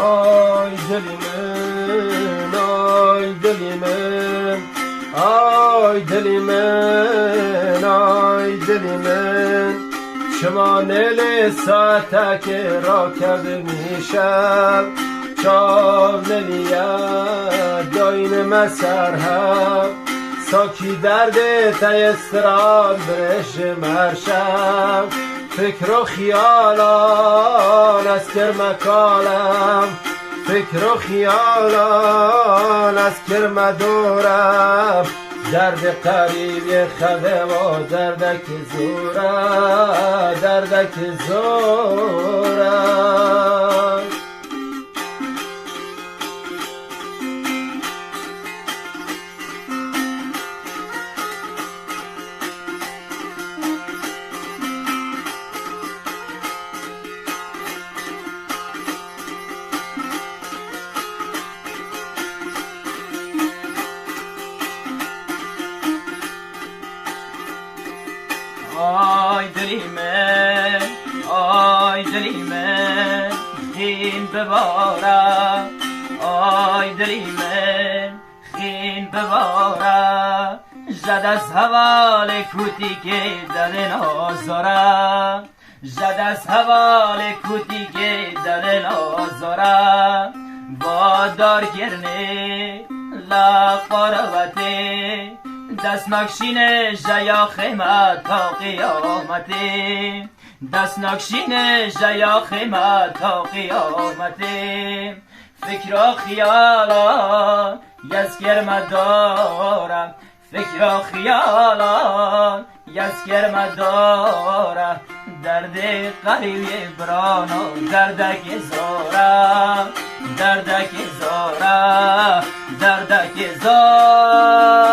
آی دلی من، آی دلی من، آی دلی من، آی دلی من. شما نیل ساعت که را کرده میشم چاو نلیا داین مسر هم ساکی درد تیستران برش مرشم فکر و خیالان از کرم کالم فکر و خیالان از کرم دورم درد قریب خده و دردک زورم دردک زورم. آی دلی من، آی دلی من، خین ببارم. آی دلی من، خین ببارم. زد از حوال کوتی که دل نازارم زد از حوال کوتی که دل نازارم وادار گرنه لقاروته دست نکشین جیا خیمت تا قیامته دست نکشین جیا خیمت تا قیامته فکر و خیالان یزگرم دارم فکر و خیالان یزگرم دارم درد قریب برانو دردک زارم دردک زارم دردک زارم.